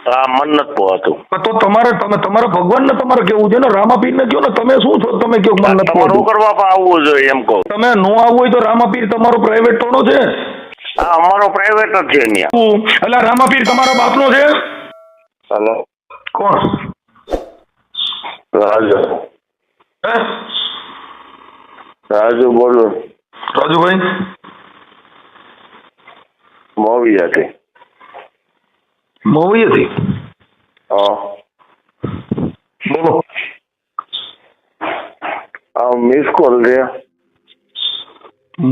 હા, મન નથી પોહાતું. તો તમારા ભગવાનને તમારે કેવું છે ને, રામાપીરને કહો ને, તમે શું છો? તમે કહો મન નથી તમારું પોહાતું. કરવા પણ આવવું જોઈએ એમ કહું. તમે નો આવવું હોય તો રામાપીર તમારો પ્રાઇવેટ થોડો છે. હા, અમારો પ્રાઇવેટ જ છે ત્યાં. એટલે રામાપીર તમારા બાપનો છે. હેલો, કોણ? રાજુ. હે? રાજુ બોલું. રાજુભાઈ મોવિયાથી. મહુઈયાથી? હા, બોલો. મિસ કોલ છે.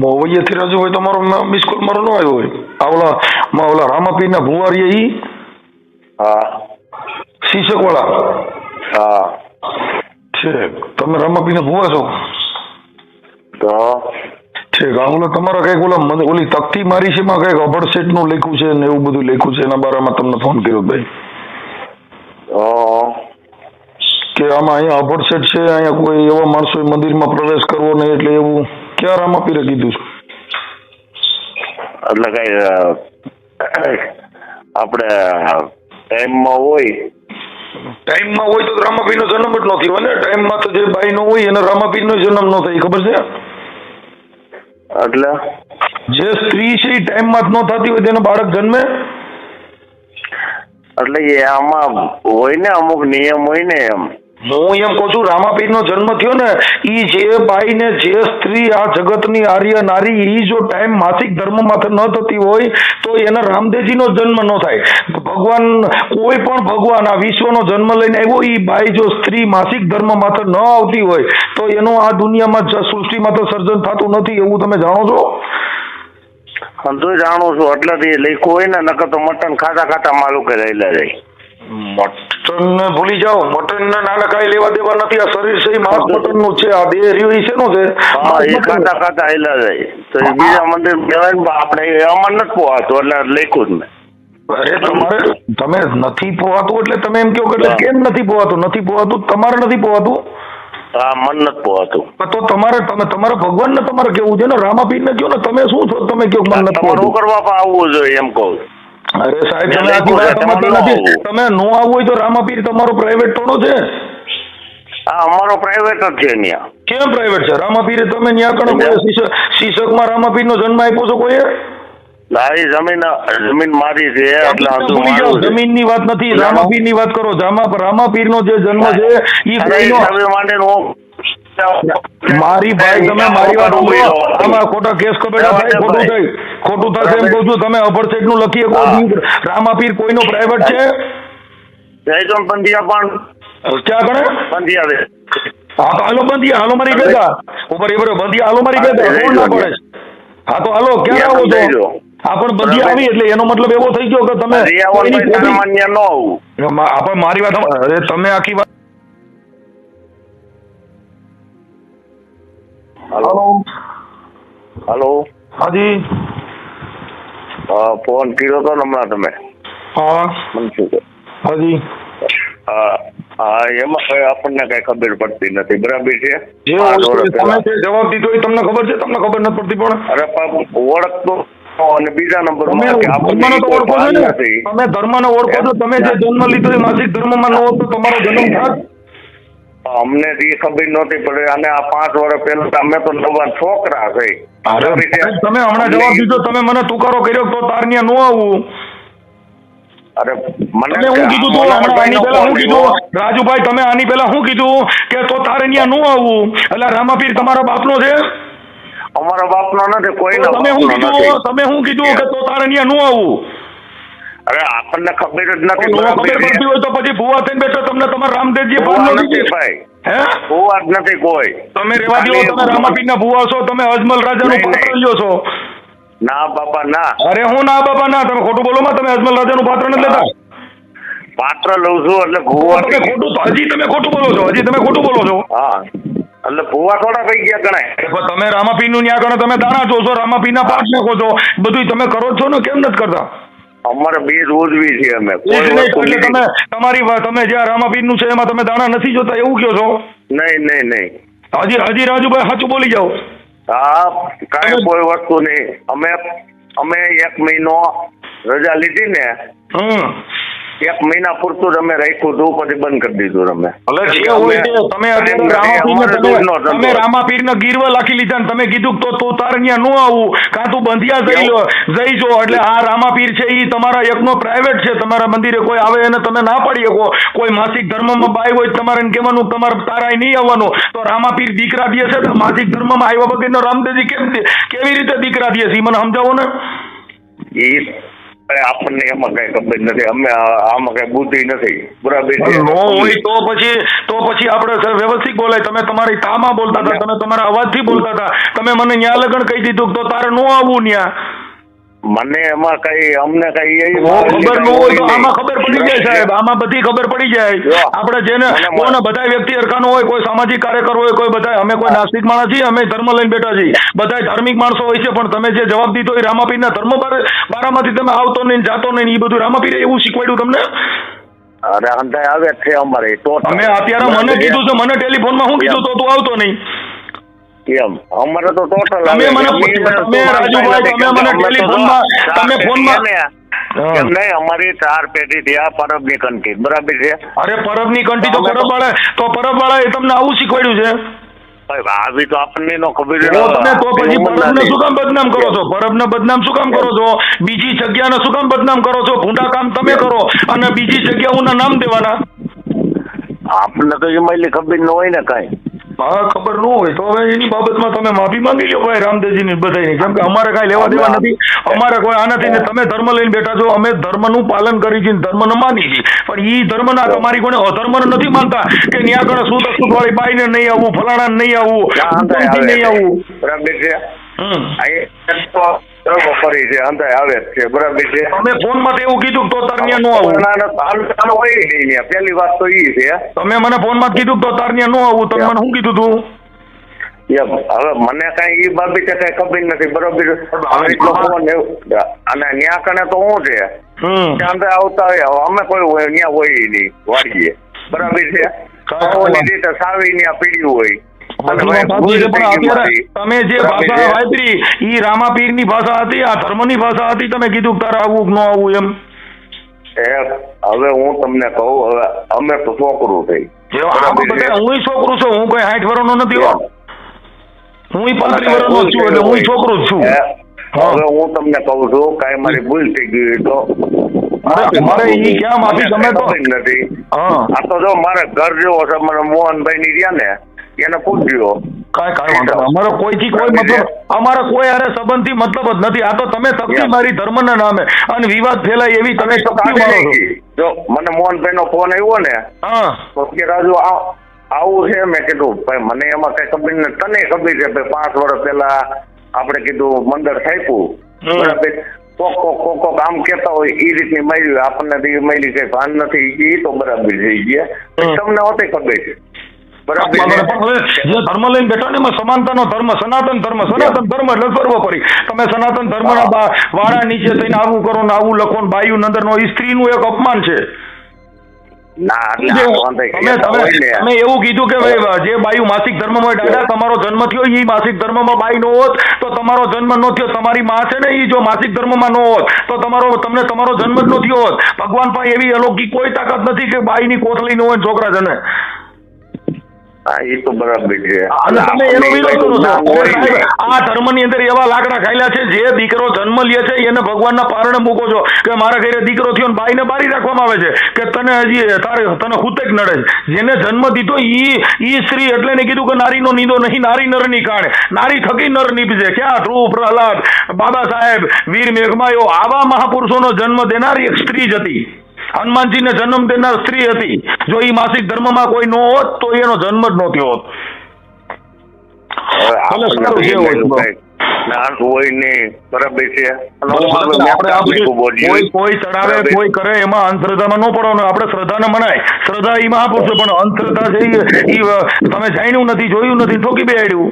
મહુઈયાથી રાજુભાઈ તમારો મિસ કોલ મારો ન આવ્યો હોય. ઓલા રામાપીરના ભુવારીએ ઈ? હા. શીશક વાળા? હા. ઠીક. તમે રામાપીરના ભુવા છો? તો ઠીક. ઓલા તમારા કઈક ઓલી તકતી મારી છે, એમાં કઈક અભડ સેટ નું લખ્યું છે ને એવું બધું લખ્યું છે, એના બારામાં તમને ફોન કર્યો ભાઈ કે આમાં અહીંયા અભડ સેટ છે, અહીંયા કોઈ એવા માણસો મંદિરમાં પ્રવેશ કરવો નહીં, એટલે એવું ક્યાં રામાપીરે કીધું છે? એટલે કઈ આપણે ટાઈમમાં હોય તો રામાપીરનો જન્મ જ ન થયો ને. ટાઈમમાં તો જે બાઈ નો હોય એને રામાપીરનો જન્મ ન થાય, ખબર છે? એટલે જે સ્ત્રી છે એ ટાઈમમાં જ ન થતી હોય તેનો બાળક જન્મે. એટલે એ આમાં હોય ને અમુક નિયમ હોય ને એમ. હું એમ કહું છું, રામાપીરનો જન્મ થયો ને, ઈ જે બાઈ ને જે સ્ત્રી આ જગતની આર્ય નારી, ઈ જો ટાઈમ માસિક ધર્મ માથે ન થતી હોય તો એના રામદેવજીનો જન્મ ન થાય. ભગવાન, કોઈ પણ ભગવાન આ વિશ્વનો જન્મ લઈને આવ્યો, ઈ બાઈ જો સ્ત્રી માસિક ધર્મ માથે ન આવતી હોય તો એનું આ દુનિયામાં સૃષ્ટિમાં તો સર્જન થતું નથી. એવું તમે જાણો છો? તો જાણું છું. એટલે લખ્યું હોય ને, નકર તો મટન ખાતા ખાતા માલું કે રહેલા જાય. મટન ને ભૂલી જાઓ. મટન ને નાના કાંઈ લેવા દેવા નથી. આ શરીર છે માંસ મટન નું છે. આ દેહ રહ્યો છે નો છે, એ ખાતા ખાતા હેલા જાય. તો એ બીજા મંદિર કહેવાય ને, આપણે અમર નથી પોહાતું એટલે લખ્યું જ ને. અરે તમે નથી પોહાતું એટલે તમે એમ કહો કે કેમ નથી પોહાતું? નથી પોહાતું, તમારે નથી પોહાતું. હા, મન નથી પોહાતું. તો તમારા ભગવાનને તમારે કેવું છે ને, રામાપીરને કહો ને, તમે શું છો? તમે કહો મન નથી પોહાતું. કરવા પણ આવવું જોઈએ એમ કહું. અરે સાહેબ, તમે આખી વાત સમજતા નથી. તમે નો આવવું હોય તો રામાપીર તમારો પ્રાઇવેટ થોડો છે. હા, અમારો પ્રાઇવેટ જ છે ત્યાં. કેમ પ્રાઇવેટ છે? રામાપીરે તમે ન્યા કણ શીશકમાં રામાપીરનો જન્મ આપ્યો છો કોઈએ? તારી જમીન મારી છે એટલે ભૂલી જાઓ. જમીનની વાત નથી, રામાપીરની વાત કરો. રામાપીરનો જે જન્મ છે ઈ કોઈનો મારી ભાઈ, તમે મારી વાત સાંભળો. આમાં ખોટા કેસ કબેડા થાય, ખોટું થશે એમ કહું છું. તમે અભરસેટ નું લખી શકો. રામાપીર કોઈનો પ્રાઇવેટ છે? જયચંદ પંથિયા પણ ક્યાં ગણે પંથિયા. હા તો હાલો બંધિયા, હાલો મારી ભેગા ઉપર બંધિયા, હાલો મારી ભેગા. કોણ ના પડે? હા તો હાલો, ક્યારે આવો છો? હા પણ બંધિયા આવી એટલે એનો મતલબ એવો થઈ ગયો કે તમે આપણે મારી વાત. અરે તમે આખી વાત. Hello hello. હાજી. ફોન કર્યો તો હમણાં તમે? હા મનસુખ. હાજી. હા, એમાં કઈ આપણને કઈ ખબર પડતી નથી. બરાબર છે. જવાબ દીધો એ તમને ખબર છે? તમને ખબર નથી પડતી પણ. અરે ઓળખતો. અને બીજા નંબર તમે ધર્મને ઓળખો છો. તમે જે જન્મ લીધો એ માસિક ધર્મમાં ન હોત તો તમારો જન્મ થાત. અમને એ ખબર નહોતી પડે. અને આ 5 વર્ષ પહેલા અમે તો નવા છોકરા છે. તમે હમણાં જવાબ દીધો, તમે મને તુકારો કર્યો તો તારનિયા નો આવું. અરે મને હું કીધું તું હમણાં આની પહેલા હું કીધું રાજુભાઈ, તમે આની પહેલા શું કીધું કે તો તારનિયા નો આવું? એટલે રામાપીર તમારા બાપનો છે? અમારા બાપનો નથી, કોઈનો. તમે શું કીધું કે તો તારનિયા નો આવું? અરે આપણને ખબર જ નથી. ખબર પડતી હોય તો પછી ભુવા થઈને બેઠો, તમને તમારા રામદેવજી નથી ભાઈ. હે, ભુવા જ નથી કોઈ. તમે રેવા દો. તમે રામાપીરના ભુવા છો. તમે અજમલ રાજાનું પાત્ર લ્યો છો. ના બાપા ના. અરે હું ના બાપા ના. તમે ખોટું બોલો માં. તમે અજમલ રાજાનું પાત્ર નથી લેતા. પાત્ર લઉં છું એટલે ભુવા. હજી તમે ખોટું બોલો છો. હા, એટલે ભુવા થોડા થઈ ગયા ગણાય. તમે રામાપીર નું ન્યા કરો, તમે દાણા જોશો, રામાપીર ના પાઠ નાખો છો, બધું તમે કરો છો ને. કેમ નથી કરતા? અમારે બીજ ઉજવી છે અમે. તમે જ્યાં રામાપીર નું છે એમાં તમે દાણા નથી જોતા એવું કહો છો? નહીં. હજી રાજુભાઈ સાચું બોલી જાઓ. હા, કાંઈ કોઈ વસ્તુ નહીં. અમે 1 મહિનો રજા લીધી ને 1 મહિના પૂરતું અમે રાખ્યું હતું, પછી બંધ કરી દીધું અમે. ભલે જે હોય તે તમે અત્યારે તમે રામાપીરને ગીરવા લાખી લીધા ને તમે કીધું તો તું તાર ત્યાં ન આવું, કાં તું બંધિયા જઈ જો. એટલે આ રામાપીર છે એ તમારા એકનો પ્રાઇવેટ છે. તમારા મંદિરે કોઈ આવે એને તમે ના પાડી શકો. કોઈ માસિક ધર્મમાં બાઈ હોય તમારે કહેવાનું તમારે તારાય નહીં આવવાનું. તો રામાપીર દીકરા દે છે તો માસિક ધર્મમાં આવ્યા વગરનો રામદેવજી કેવી રીતે દીકરા દે છે એ મને સમજાવો ને. આપણને એમાં કઈ ખબર નથી, અમે આમાં કઈ બુદ્ધિ નથી. બરાબર નો હોય તો પછી આપણે વ્યવસ્થિત બોલાય. તમે તમારી તામાં બોલતા હતા, તમે તમારા અવાજથી બોલતા હતા. તમે મને ન્યા લગન કહી દીધું તો તારે નો આવવું ન્યા. મને એમાં કઈ અમને કઈ ખબર ન હોય તો આમાં ખબર પડી જાય સાહેબ, આમાં બધી ખબર પડી જાય. આપણે જેને કોને બધા વ્યક્તિ હરખાનો હોય, કોઈ સામાજિક કાર્યકર હોય, કોઈ બધા અમે કોઈ નાસ્તિક માણસ છીએ, અમે ધર્મ લઈને બેઠા છીએ. બધા ધાર્મિક માણસો હોય છે, પણ તમે જે જવાબ દીધો એ રામાપીરના ધર્મ બારામાંથી તમે આવતો નહીં જાતો નહીં, એ બધું રામાપીરે એવું શીખવાડ્યું તમને? અરે અંધાય આવે છે અમારે તો. તમે અત્યારે મને કીધું છે, મને ટેલિફોનમાં શું કીધું તો તું આવતો નહીં એમ? અમારે તો ટોટલ તમે રાજુભાઈ તમે મને ટેલિફોનમાં તમે ફોનમાં એમ નહીં, અમારી 4 પેઢી થયા પરબની કંઠી. બરાબર છે? અરે પરબની કંઠી તો પરબ વાળા એ તમને આવું શીખવાડ્યું છે? આવી તો આપણને નો ખબર. તો પછી પરબને શું કામ બદનામ કરો છો? પરબને બદનામ શું કામ કરો છો? બીજી જગ્યાને શું કામ બદનામ કરો છો? ભૂંડા કામ તમે કરો અને બીજી જગ્યાઓના નામ દેવાના. આપણને તો એમાં ખબર ન હોય ને કઈ. હા ખબર ન હોય તો હવે એની બાબતમાં તમે માફી માંગી લો ભાઈ રામદેવજીની બધાની. કેમ કે અમારે કાંઈ લેવા દેવા નથી, અમારે કોઈ આ નથી ને તમે ધર્મ લઈને બેઠા છો. અમે ધર્મનું પાલન કરી છીએ, ધર્મને માની છીએ, પણ ઈ ધર્મના તમારી કોને અધર્મને નથી માનતા કે ન્યા કણે સુત અસુત વાળી બાઈને નહીં આવવું, ફલાણા નહીં આવવું, નહીં આવવું. બરાબર છે? ફરી છે અંધાય આવે છે. બરાબર છે? તમે ફોનમાં એવું કીધું તો તારનિયા નો આવું. પેલી વાત તો ઈ છે. તમે મને ફોનમાં કીધું તો તારનિયા નો આવું. તમે મને શું કીધું તું? હવે મને કઈ ઈ બાબતે કઈ ખબર નથી. બરોબર? અને ન્યા કણે તો શું છે ત્યાં આવતા હોય, અમે કોઈ ન્યા હોય નહીં વાળીએ. બરાબર છે? રીતે સાવી ન્યા પીડ્યું હોય. તમે જે ભાષા વાપરી ઈ રામાપીરની ભાષા હતી, આ ધર્મની ભાષા હતી. તમે કીધું તારે આવું ન આવું એમ. હવે હું તમને કહું, હવે અમે તો છોકરું થઈ. હું છોકરું છું, હું કોઈ 60 વર્ષનો નથી. હું 35 વર્ષનો છું, એટલે હું છોકરું જ છું. હવે હું તમને કહું છું કઈ મારી ભૂલ થઈ ગઈ તો મારે ઈ ક્યાં માફી તમે તો નથી. આ તો જો મારે ઘર જેવો છે, મને મોહનભાઈ ની રહ્યા ને એને પૂછ્યો. કાંઈ વાંધો નહીં. અમારો કોઈથી કોઈ મતલબ, અમારા કોઈ હારે સંબંધથી મતલબ જ નથી. આ તો તમે તકતી મારી ધર્મના નામે અને વિવાદ ફેલાય એવી તમે તકતી મારો છો. જો મને મોહનભાઈ નો ફોન આવ્યો ને તો કે રાજુ આવું છે, મેં કીધું ભાઈ મને એમાં કઈ ખબર નથી. તને ખબર છે ભાઈ 5 વર્ષ પહેલા આપણે કીધું મંદિર થાપ્યું. બરાબર? કોક આમ કેતા હોય એ રીતની મળી આપણને મળી કઈ ભાન નથી. એ તો બરાબર થઈ ગયા. તમને હોતે ખબર છે. જે ધર્મ લઈને બેઠા ને એમાં સમાનતાનો ધર્મ, સનાતન ધર્મ એટલે સર્વોપરી. તમે સનાતન ધર્મના વાળા નીચે થઈને આવું કરો ને આવું લખો ને બાયુ નંદર નો, એ સ્ત્રીનું એક અપમાન છે. તમે એવું કીધું કે ભાઈ જે બાયુ માસિક ધર્મમાં દાદા તમારો જન્મ થયો એ માસિક ધર્મમાં બાઈ નો હોત તો તમારો જન્મ ન થયો. તમારી માં છે ને એ જો માસિક ધર્મમાં ન હોત તો તમને તમારો જન્મ જ ન થયો હોત. ભગવાન પાસે એવી અલૌકિક કોઈ તાકાત નથી કે બાઈની કોથળી ન હોય છોકરા જને. એ તો બરાબર છે. તમે એનો વિરોધ કરો છો. આ ધર્મની અંદર એવા લાકડા ખાયલા છે, જે દીકરો જન્મ લે છે એને ભગવાનના પારણે મૂકો છો કે મારા ઘરે દીકરો થયો ને બાઈને બારી રાખવામાં આવે છે કે તને હજી તને હુતેક નડે છે. જેને જન્મ દીધો ઈ સ્ત્રી એટલે ને કીધું કે નારીનો નીંદો નહીં, નારી નરની કાણે, નારી થકી નર નીપજે. ક્યાં ધ્રુવ, પ્રહલાદ, બાબા સાહેબ, વીર મેઘમાયો આવા મહાપુરુષોનો જન્મ દેનારી એક સ્ત્રી જ હતી. હનુમાનજીને જન્મ દેનાર સ્ત્રી હતી. જો એ માસિક ધર્મમાં કોઈ ન હોત તો એનો જન્મ જ ન થયો હોત. કોઈ ચડાવે કોઈ કરે એમાં અંધશ્રદ્ધામાં ન પડવાનું. આપણે શ્રદ્ધાને મનાય, શ્રદ્ધા એ મહાપુરુષો, પણ અંધશ્રદ્ધા છે એ તમે જાણ્યું નથી, જોયું નથી, ઠોકી બેહાડ્યું.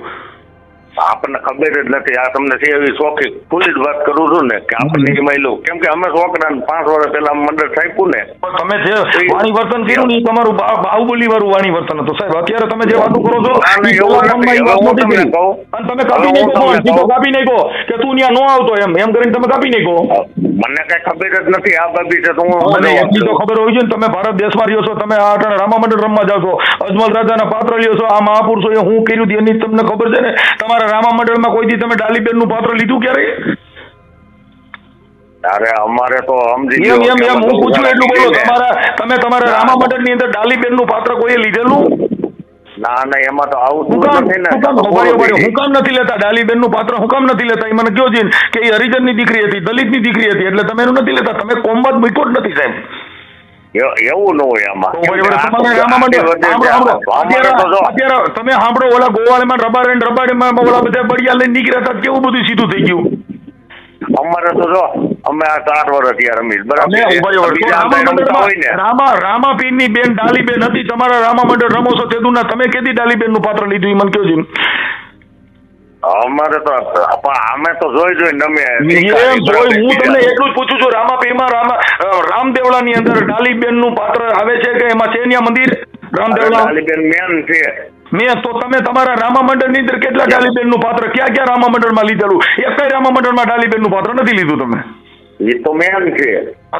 આપણને ખબર જ નથી. આ તમને છે એવી શોખી ખુલ્લી જ વાત કરું છું ને કે આપણને એ મહિલો, કેમ કે અમે છોકરા 5 વર્ષ પહેલા મંડળ થાપ્યું ને. પણ તમે જે વાણી વર્તન કર્યું ને એ તમારું બાહુબલી વાળું વાણી વર્તન હતું સાહેબ. અત્યારે તમે જે વાતો કરો છો અને તમે કાપી નાખો, સીધો કાપી નાખો કે તું ત્યાં નો આવતો એમ કરીને તમે કાપી નાખો. મને કઈ ખબર જ નથી આ બાબી છે. મને એટલી તો ખબર હોય છે ને, તમે ભારત દેશમાં રહ્યો છો, તમે આ રામા મંડળ રમવા જાવ છો, અજમલ રાજાના પાત્ર લ્યો છો, આ મહાપુરુષો એ હું કર્યું એની તમને ખબર છે ને. તમારા રામા મંડળમાં કોઈ દી તમે ડાલીબેન નું પાત્ર લીધું ક્યારે? અરે અમારે તો સમજી એમ હું પૂછું એટલું બોલો. તમે તમારા રામા મંડળ ની અંદર ડાલીબેન નું પાત્ર કોઈએ લીધેલું? ના ના, એમાં તો આવું નથી ને. હું કામ નથી લેતા ડાલીબેન નું પાત્ર? હું કામ નથી લેતા? એ મને કયો છે કે એ હરિજન ની દીકરી હતી, દલિત ની દીકરી હતી, એટલે તમે એનું નથી લેતા. તમે કોમમાં જ મૂક્યો જ નથી સાહેબ. એવું ન હોય આમાં. અત્યારે તમે સાંભળો, ઓલા ગોવાળમાં રબાડીમાં ઓલા બધા બળિયા લઈને નીકળ્યા હતા, કેવું બધું સીધું થઈ ગયું. અમારે તો જો અમે આ 4 વર્ષ ત્યાં રમીશ બરાબર. રામા પીર ની બેન ડાલીબેન હતી, તમારા રામા મંડળ રમો છો તેદુના, તમે કેદી ડાલીબેન નું પાત્ર લીધું એ મને કયો છે? અમારે તો અમે તો જોઈ નમે. હું તમને એટલું જ પૂછું છું, રામાપીરમાં રામદેવળા ની અંદર ડાલીબેન નું પાત્ર આવે છે કે એમાં છે ત્યાં મંદિર રામદેવળા? ડાલીબેન મેન છે. મેં તો તમે તમારા રામા મંડળ ની અંદર કેટલા ડાલીબેન નું પાત્ર ક્યાં રામા મંડળ માં લીધેલું? એક કઈ રામા મંડળ માં ડાલીબેન નું પાત્ર નથી લીધું તમે? એ તો મેન છે.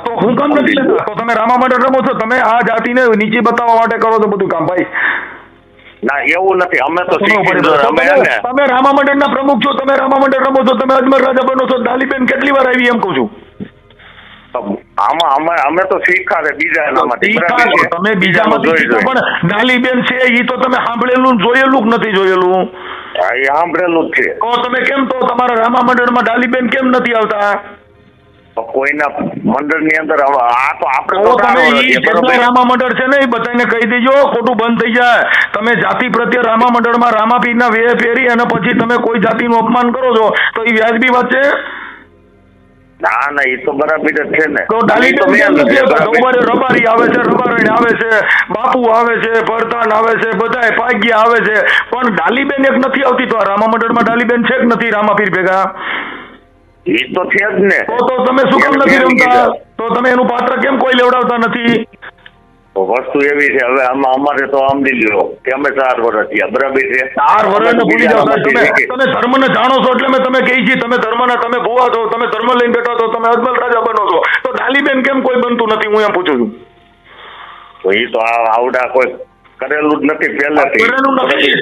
તો હું કામ નથી લેતા? તો તમે રામા મંડળ રમો છો, તમે આ જાતિને નીચે બતાવવા માટે કરો છો બધું કામ ભાઈ. ના એવું નથી, અમે તો તમે રામા મંડળ ના પ્રમુખ છો, તમે રામા મંડળ રમો છો, તમે અજમલ રાજા બનો છો, ડાલીબેન કેટલી વાર આવી એમ કહું છું. આમાં અમે તો શીખા બીજા તમે બીજામાંથી પણ ડાલીબેન છે એ તો તમે સાંભળેલું જોયેલું કે નથી જોયેલું? સાંભળેલું જ છે. તો તમે કેમ તો તમારા રામા મંડળમાં ડાલીબેન કેમ નથી આવતા? કોઈના મંડળ ની અંદર આ તો આપણે રામા મંડળ છે ને એ બધાને કહી દેજો, ખોટું બંધ થઈ જાય. તમે જાતિ પ્રત્યે રામા મંડળમાં રામાપીરના વેહ ફેરી અને પછી તમે કોઈ જાતિનું અપમાન કરો છો તો એ વ્યાજબી વાત છે? ના ના, એ તો બરાબર જ છે ને. તો રબારી આવે છે, રબારી આવે છે, બાપુ આવે છે, પરધાન આવે છે, બધાય પાગ્યા આવે છે, પણ ડાલીબેન એક નથી આવતી. તો રામા મંડળમાં ડાલીબેન છે કે નથી રામાપીર ભેગા? એ તો છે જ ને. તો તમે શું કામ નથી રમતા? તો તમે એનું પાત્ર કેમ કોઈ લેવડાવતા નથી? વસ્તુ એવી છે, હવે અમારે તો સમજી લો કે અમે 4 વર્ષ થયા બરાબર છે. 4 વર્ષ ભૂલી જાઓ. તમે ધર્મ ને જાણો છો એટલે મેં તમે કહી છે, તમે ધર્મના તમે ભુવા છો, તમે ધર્મ લઈને બેઠા છો, તમે અજમલ રાજા બનો છો, તો ડાલીબેન કેમ કોઈ બનતું નથી? હું એમ પૂછું છું. તો એ તો આવડા કોઈ કરેલું જ નથી પહેલાથી. કરેલું નથી.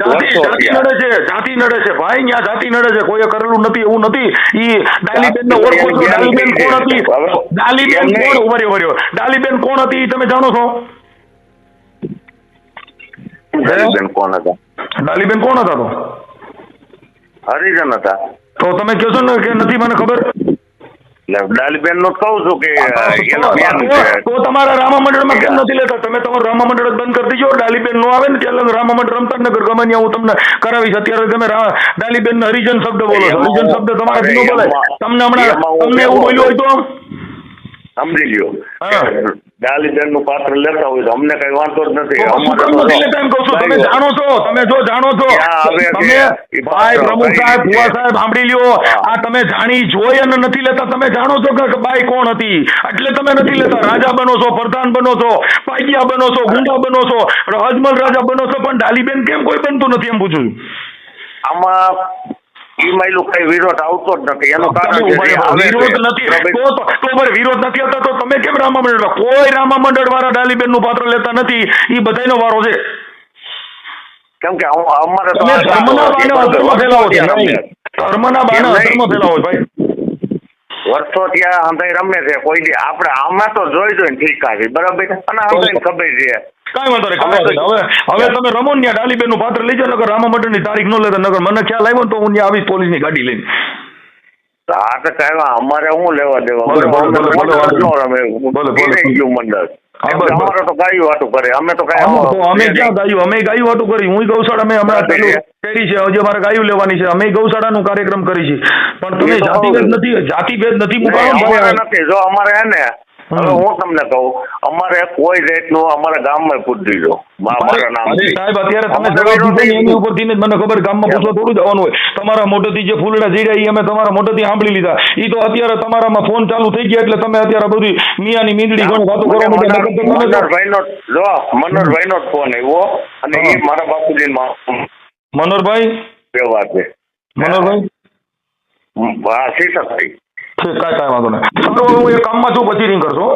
જાતિ નડે છે ભાઈ, ત્યાં જાતિ નડે છે, કોઈએ કરેલું નથી એવું નથી. ઈ ડાલીબેન ને ઓળખો છો? ડાલીબેન કોણ હતી? ડાલીબેન કોણ? ઉભર્યો ડાલીબેન કોણ હતી તમે જાણો છો? ડાલીબેન કોણ હતા? ડાલીબેન કોણ હતા? તો હરિજન હતા. તો તમે કહો છો ને કે નથી મને ખબર? ડાલીબેન નું કહું છું કે તો તમારા રામા મંડળમાં કેમ નથી લેતા? તમે તમારું રામા મંડળ બંધ કરી દીજો. ડાલીબેન નો આવે ને ત્યારે રામા મંડળ રમતા નગર ગમે ત્યાં હું તમને કરાવીશ. અત્યારે તમે ડાલીબેન હરિજન શબ્દ બોલો છો. હરિજન શબ્દ તમારે ન બોલે. તમને હમણાં તમને એવું બોલ્યું હોય તો સમજી લ્યો. ડાલીબેન નું પાત્ર લેતા હોય તો અમને કઈ વાંધો જ નથી. તમે જાણો છો, તમે જો જાણો છો, તમે ભાઈ પ્રમુખ સાહેબ, ભુવા સાહેબ સાંભળી લ્યો, આ તમે જાણી જોઈ અને નથી લેતા. તમે જાણો છો કે બાઈ કોણ હતી એટલે તમે નથી લેતા. રાજા બનો છો, પ્રધાન બનો છો, પાગ્યા બનો છો, ગુંડા બનો છો, અજમલ રાજા બનો છો, પણ ડાલીબેન કેમ કોઈ બનતું નથી એમ પૂછું? આમાં કઈ વિરોધ આવતો જ નથી. એનું કારણ વિરોધ નથી. વિરોધ નથી આવતા તો તમે કેમ રામા મંડળ? કોઈ રામા મંડળ વાળા ડાલીબેન નું પાત્ર લેતા નથી. એ બધાનો વારો છે. કેમ કે અમારે તો ધર્મના બાને અધર્મ ફેલાવો છે. ધર્મના બાને અધર્મ ફેલાવો ભાઈ. વર્ષો ત્યાં હંધાઈ રમે છે. કોઈ આપણે આમાં તો જોઈને ઠીકા છે બરાબર, અને હંધાઈને ખબર છે. કઈ વાંધો નહીં. હવે તમે રમો ને ડાલીબેન નું પાત્ર લેજો, નગર રામા મંડળ ની તારીખ ન લેતા. નગર મને ખ્યાલ આવ્યો ને તો હું ત્યાં આવીશ પોલીસ ની ગાડી લઈને. હા તો કઈ અમારે શું લેવા દેવા? મંડળ અમારે તો ગાયું વાતું કરે. અમે તો અમે ક્યાં ગાયું? અમે ગાયું વાતું કરી. હું ગૌશાળા અમે હમણાં કરી છે. હજી અમારે ગાયું લેવાની છે. અમે ગૌશાળાનો કાર્યક્રમ કરી છે. પણ તમે જાતિભેદ નથી, જાતિભેદ નથી મુકાવો નથી. જો અમારે હે ને હવે હું તમને કહું, અમારે કોઈ જાતનું અમારા ગામમાં પૂછી દો મારા નામ. અરે સાહેબ, અત્યારે તમે જવાબ દીધો ને એની ઉપરથી જ મને ખબર, ગામમાં પૂછવા થોડું જવાનું હોય. તમારા મોઢેથી જે ફૂલડા જીડ્યા એ અમે તમારા મોઢેથી સાંભળી લીધા. એ તો અત્યારે તમારામાં ફોન ચાલુ થઈ ગયા એટલે તમે અત્યારે બધી મિયાની મીંદડી ઘણી વાતો કરવા મનોહરભાઈ નો ફોન આવ્યો અને એ મારા બાપુજી મનોહરભાઈ વ્યવહાર છે. મનોહરભાઈ શીર્ષક થઈ કાંઈ વાંધો નહીં. સારું, હું એક કામમાં છું, પછી રિંગ કરશો.